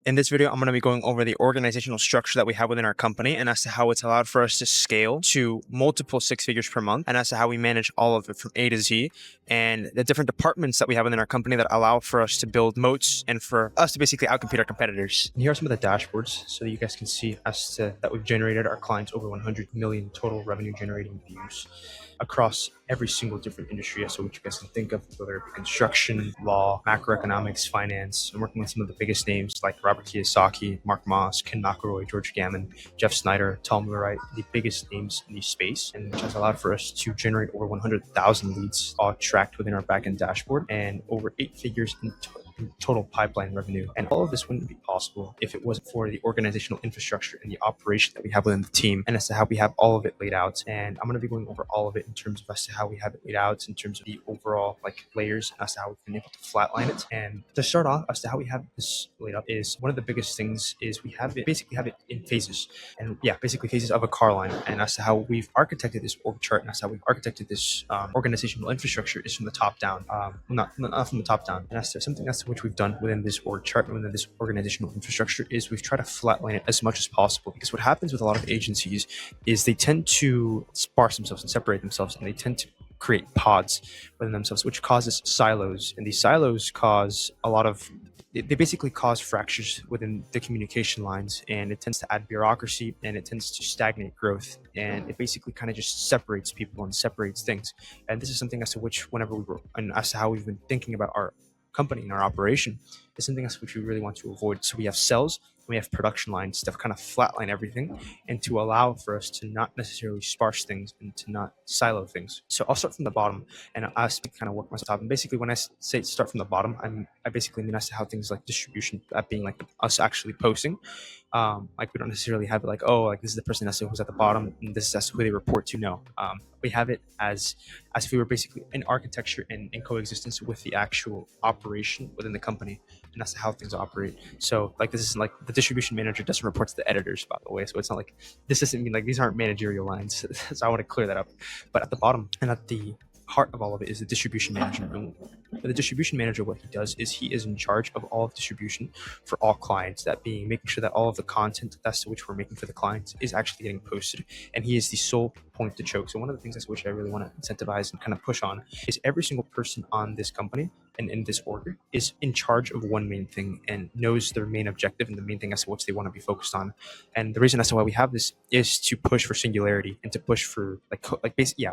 In this video, I'm going to be going over the organizational structure that we have within our company and as to how it's allowed for us to scale to multiple six figures per month and as to how we manage all of it from A to Z and the different departments that we have within our company that allow for us to build moats and for us to basically outcompete our competitors. And here are some of the dashboards so that you guys can see as to that we've generated our clients over 100 million total revenue generating views across every single different industry, so which you guys can think of, whether it be construction, law, macroeconomics, finance. I'm working with some of the biggest names like Robert Kiyosaki, Mark Moss, Ken McElroy, George Gammon, Jeff Snyder, Tom Wright, the biggest names in the space, and which has allowed for us to generate over 100,000 leads, all tracked within our backend dashboard, and over 8 figures in total pipeline revenue. And all of this wouldn't be possible if it wasn't for the organizational infrastructure and the operation that we have within the team, and as to how we have all of it laid out. And I'm going to be going over all of it in terms of as to how we have it laid out, in terms of the overall layers, as to how we've been able to flatline it. And to start off, as to how we have this laid up, is one of the biggest things is we have it in phases, and basically phases of a car line. And as to how we've architected this org chart, and as to how we've architected this organizational infrastructure is from the top down, not from the top down. And as to something that's which we've done within this org chart and within this organizational infrastructure is we've tried to flatline it as much as possible, because what happens with a lot of agencies is they tend to sparse themselves and separate themselves, and they tend to create pods within themselves, which causes silos, and these silos cause they basically cause fractures within the communication lines, and it tends to add bureaucracy, and it tends to stagnate growth, and it basically kind of just separates people and separates things. And this is something as to which, whenever we were, and as to how we've been thinking about our company and our operation, is something else which we really want to avoid. So we have cells, we have production lines to kind of flatline everything and to allow for us to not necessarily sparse things and to not silo things. So I'll start from the bottom and I'll kind of work myself up. And basically when I say start from the bottom, I basically mean as to how things like distribution, that being like us actually posting. Like we don't necessarily have it like, oh, like this is the person that's who's at the bottom and this is who they report to. No, we have it as if we were basically in architecture and in coexistence with the actual operation within the company, and that's how things operate. So like this is like the distribution manager doesn't report to the editors, by the way. So it's not like, this doesn't mean like these aren't managerial lines. So I want to clear that up. But at the bottom and at the heart of all of it is the distribution manager. And the distribution manager, what he does is he is in charge of all of distribution for all clients, that being making sure that all of the content that's to which we're making for the clients is actually getting posted, and he is the sole point to choke. So one of the things that's which I really want to incentivize and kind of push on is every single person on this company and in this org is in charge of one main thing and knows their main objective and the main thing as to which they want to be focused on. And the reason as to why we have this is to push for singularity and to push for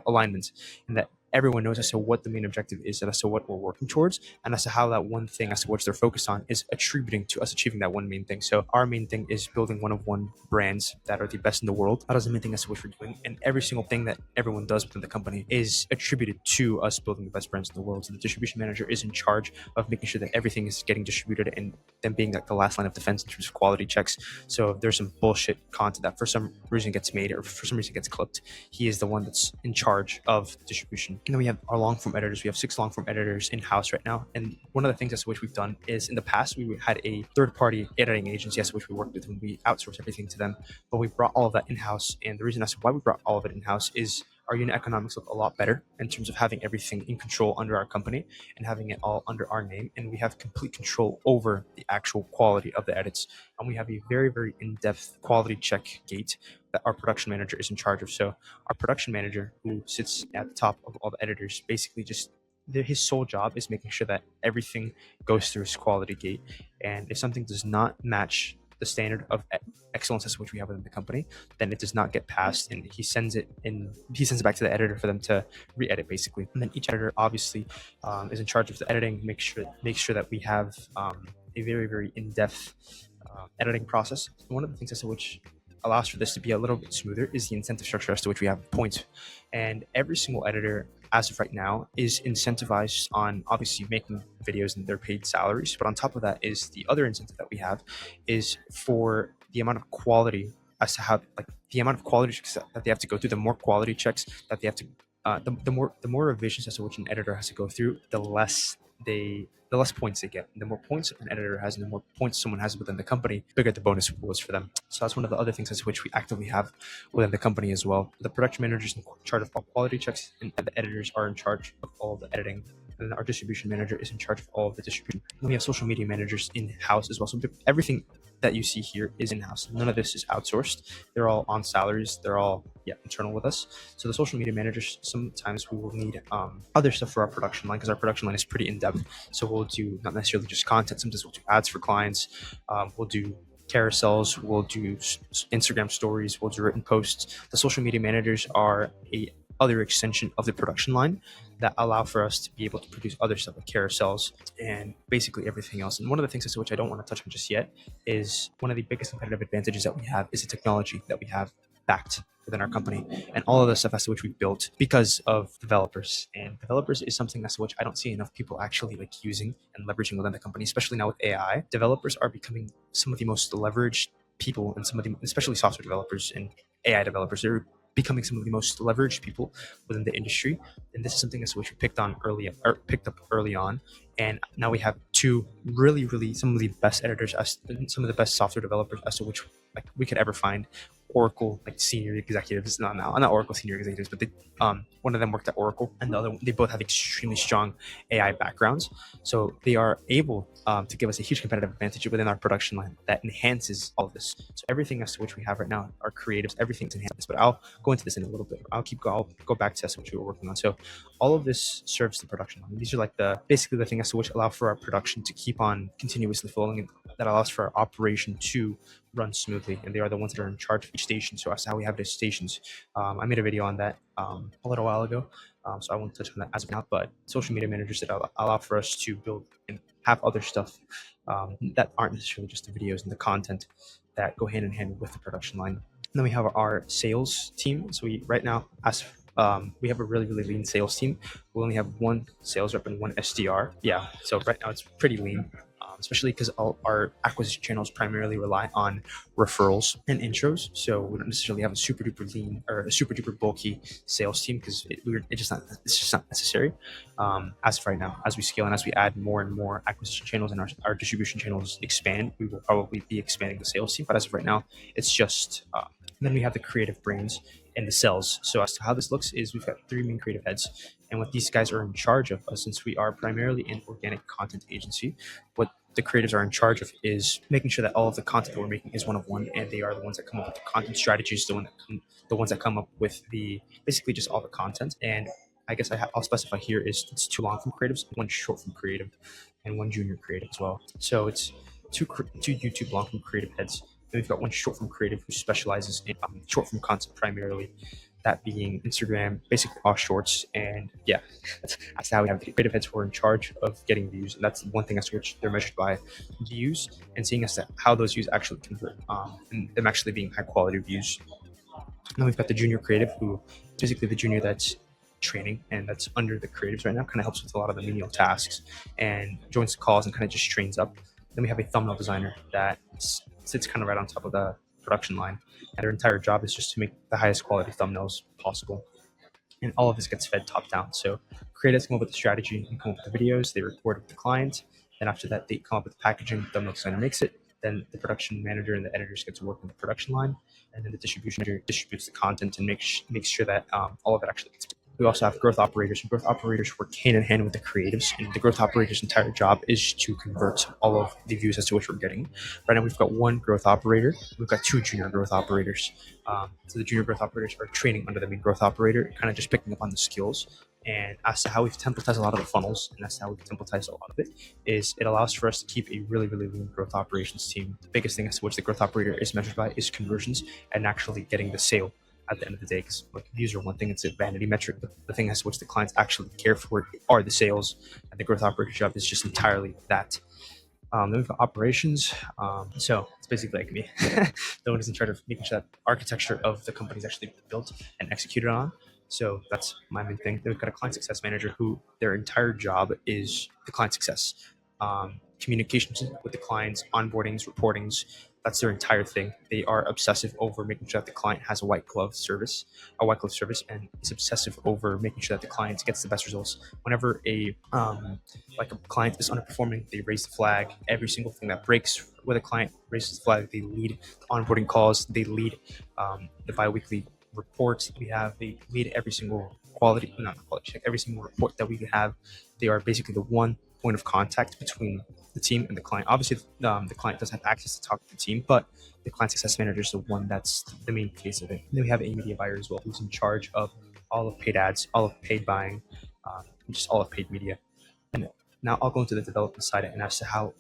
alignment, and that everyone knows as to what the main objective is and as to what we're working towards, and as to how that one thing as to which they're focused on is attributing to us achieving that one main thing. So our main thing is building one-of-one brands that are the best in the world. That is the main thing as to which we're doing, and every single thing that everyone does within the company is attributed to us building the best brands in the world. So the distribution manager is in charge of making sure that everything is getting distributed, and then being like the last line of defense in terms of quality checks. So if there's some bullshit content that for some reason gets made or for some reason gets clipped, he is the one that's in charge of distribution. And then we have our long form editors. We have 6 long form editors in house right now. And one of the things as to which we've done is in the past, we had a third party editing agency as to which we worked with, and we outsourced everything to them. But we brought all of that in house. And the reason as to why we brought all of it in house is our unit economics look a lot better in terms of having everything in control under our company and having it all under our name. And we have complete control over the actual quality of the edits. And we have a very, very in-depth quality check gate that our production manager is in charge of. So our production manager, who sits at the top of all the editors, basically just his sole job is making sure that everything goes through his quality gate. And if something does not match the standard of excellence as which we have within the company, then it does not get passed, and he sends it back to the editor for them to re-edit basically. And then each editor obviously is in charge of the editing, make sure that we have a very, very in-depth editing process. And one of the things as to which allows for this to be a little bit smoother is the incentive structure as to which we have points. And every single editor as of right now is incentivized on obviously making videos and their paid salaries. But on top of that is the other incentive that we have is for the amount of quality, as to how like the amount of quality checks that they have to go through. The more quality checks that they have to the more revisions as to which an editor has to go through, the less points they get. And the more points an editor has and the more points someone has within the company, the bigger the bonus pool is for them. So that's one of the other things as to which we actively have within the company as well. The production manager is in charge of all quality checks, and the editors are in charge of all the editing and then our distribution manager is in charge of all of the distribution. Then we have social media managers in-house as well. So everything that you see here is in-house. None of this is outsourced. They're all on salaries. They're all internal with us. So the social media managers, sometimes we will need other stuff for our production line, because our production line is pretty in-depth. So we'll do not necessarily just content. Sometimes we'll do ads for clients. We'll do carousels. We'll do Instagram stories. We'll do written posts. The social media managers are a other extension of the production line that allow for us to be able to produce other stuff like carousels and basically everything else. And one of the things as to which I don't want to touch on just yet is one of the biggest competitive advantages that we have is the technology that we have backed within our company, and all of the stuff as to which we've built because of developers. And developers is something as to which I don't see enough people actually like using and leveraging within the company, especially now with AI. Developers are becoming some of the most leveraged people, and some of the, especially software developers and AI developers, they're becoming some of the most leveraged people within the industry. And this is something as to which we picked up early on. And now we have two really some of the best editors, some of the best software developers as to which like we could ever find. Oracle like senior executives, not Oracle senior executives, but they, one of them worked at Oracle, and the other, they both have extremely strong AI backgrounds. So they are able to give us a huge competitive advantage within our production line that enhances all of this. So everything as to which we have right now, our creatives, everything's enhanced. But I'll go into this in a little bit. I'll go back to what we were working on. So all of this serves the production line. These are like basically the thing as to which allow for our production to keep on continuously flowing, and that allows for our operation to run smoothly. And they are the ones that are in charge of each station. So that's how we have the stations. I made a video on that a little while ago, so I won't touch on that as of now. But social media managers that allow for us to build and have other stuff that aren't necessarily just the videos and the content that go hand in hand with the production line. And then we have our sales team. So we right now, we have a really lean sales team. We only have one sales rep and one SDR. Yeah, so right now it's pretty lean. Especially because all our acquisition channels primarily rely on referrals and intros. So we don't necessarily have a super duper lean or a super duper bulky sales team, because it's just not necessary. As of right now, as we scale and as we add more and more acquisition channels and our distribution channels expand, we will probably be expanding the sales team. But as of right now, it's just, and then we have the creative brains and the cells. So as to how this looks is we've got 3 main creative heads, and what these guys are in charge of, since we are primarily an organic content agency, what the creatives are in charge of is making sure that all of the content that we're making is one of one, and they are the ones that come up with the content strategies, the ones that come up with basically just all the content. And I guess I'll specify here is it's 2 long-form creatives, 1 short-form creative, and 1 junior creative as well. So it's two YouTube long-form creative heads. Then we've got 1 short-form creative who specializes in short-form content primarily, that being Instagram, basically all shorts. And yeah, that's how we have the creative heads who are in charge of getting views. And that's one thing as to which they're measured by views, and seeing as to how those views actually convert, and them actually being high quality views. And then we've got the junior creative, who is basically the junior that's training and that's under the creatives right now, kind of helps with a lot of the menial tasks and joins the calls and kind of just trains up. Then we have a thumbnail designer that sits kind of right on top of the production line, and their entire job is just to make the highest quality thumbnails possible. And all of this gets fed top down. So creatives come up with the strategy and come up with the videos, they record with the client, then after that they come up with the packaging, the thumbnail designer makes it, then the production manager and the editors get to work on the production line, and then the distribution manager distributes the content and makes sure that all of it actually gets. We also have growth operators, and growth operators work hand in hand with the creatives, and the growth operator's entire job is to convert all of the views as to which we're getting. Right now we've got 1 growth operator, we've got 2 junior growth operators. So the junior growth operators are training under the main growth operator, kind of just picking up on the skills. And as to how we've templatized a lot of the funnels, and that's how we've templatized a lot of it, is it allows for us to keep a really lean growth operations team. The biggest thing as to which the growth operator is measured by is conversions and actually getting the sale at the end of the day, because like views are one thing, it's a vanity metric, but the thing as to which the clients actually care for are the sales, and the growth operator job is just entirely that. Then we've got operations. So it's basically like me. The one who's in charge of making sure that architecture of the company is actually built and executed on. So that's my main thing. Then we've got a client success manager who their entire job is the client success. Communications with the clients, onboardings, reportings, that's their entire thing. They are obsessive over making sure that the client has a white glove service, and is obsessive over making sure that the client gets the best results. Whenever a client is underperforming, they raise the flag. Every single thing that breaks with a client raises the flag. They lead the onboarding calls. They lead the biweekly reports we have, they lead every single quality, not quality check, every single report that we have. They are basically the one point of contact between the team and the client. Obviously, the client does have access to talk to the team, but the client success manager is the one that's the main face of it. And then we have a media buyer as well, who's in charge of all of paid ads, all of paid buying, just all of paid media. And now I'll go into the development side and as to how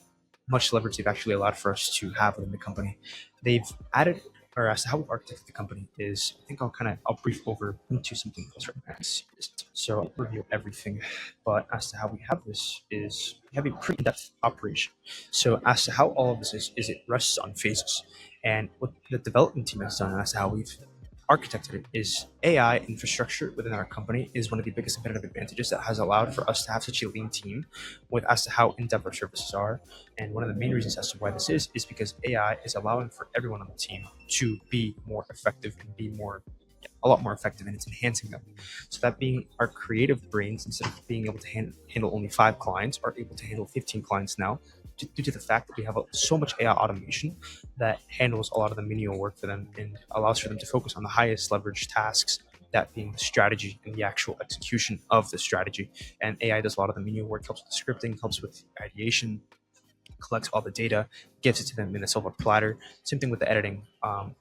much leverage they've actually allowed for us to have within the company. They've added, or as to how we've architected the company is, I think I'll brief over into something else right now. So I'll review everything, but as to how we have this is we have a pretty in-depth operation. So as to how all of this is it rests on phases. And what the development team has done, and as to how we've architected it, is AI infrastructure within our company is one of the biggest competitive advantages that has allowed for us to have such a lean team with as to how in-depth our services are. And one of the main reasons as to why this is because AI is allowing for everyone on the team to be more effective and be a lot more effective, and it's enhancing them. So that being our creative brains, instead of being able to handle only 5 clients, are able to handle 15 clients now, due to the fact that we have so much AI automation that handles a lot of the menial work for them and allows for them to focus on the highest leverage tasks, that being the strategy and the actual execution of the strategy. And AI does a lot of the menial work, helps with scripting, helps with ideation, collects all the data, gives it to them in a silver platter. Same thing with the editing.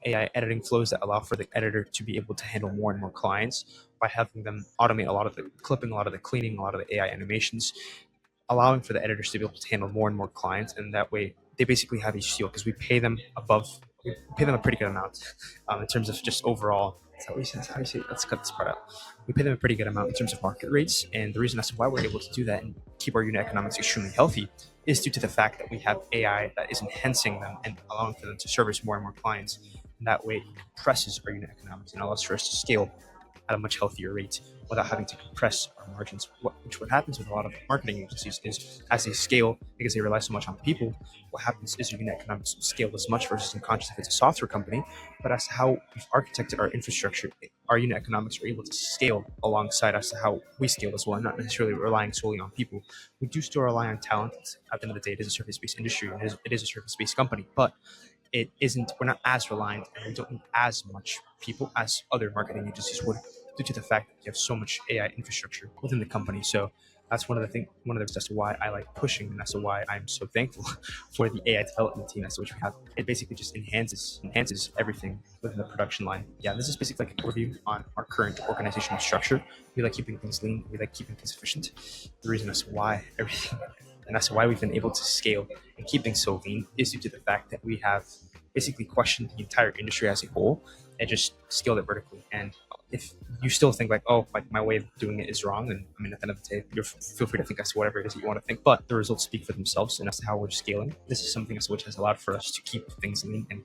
AI editing flows that allow for the editor to be able to handle more and more clients by having them automate a lot of the clipping, a lot of the cleaning, a lot of the AI animations, allowing for the editors to be able to handle more and more clients. And that way they basically have a steal because we pay them a pretty good amount in terms of just overall. How do you say? Let's cut this part out. We pay them a pretty good amount in terms of market rates. And the reason as to why we're able to do that and keep our unit economics extremely healthy is due to the fact that we have AI that is enhancing them and allowing for them to service more and more clients. And that way it compresses our unit economics and allows for us to scale at a much healthier rate without having to compress our margins. What happens with a lot of marketing agencies is as they scale, because they rely so much on people, what happens is your unit economics scale as much versus unconscious if it's a software company. But as to how we've architected our infrastructure, our unit economics are able to scale alongside as to how we scale as well, and not necessarily relying solely on people. We do still rely on talent. At the end of the day, it is a service-based industry, and it is a service-based company, but we're not as reliant, and we don't need as much people as other marketing agencies would, due to the fact that you have so much AI infrastructure within the company. So that's one of the reasons as to why I like pushing, and as to why I'm so thankful for the AI development team as to which we have. It basically just enhances everything within the production line. Yeah, this is basically like a review on our current organizational structure. We like keeping things lean. We like keeping things efficient. The reason as to why everything, and that's why we've been able to scale and keep things so lean, is due to the fact that we have basically questioned the entire industry as a whole and just scaled it vertically. And if you still think like, oh, like my way of doing it is wrong, and I mean, at the end of the day, feel free to think as to whatever it is that you want to think, but the results speak for themselves. And as to how we're scaling, this is something as to which has allowed for us to keep things lean and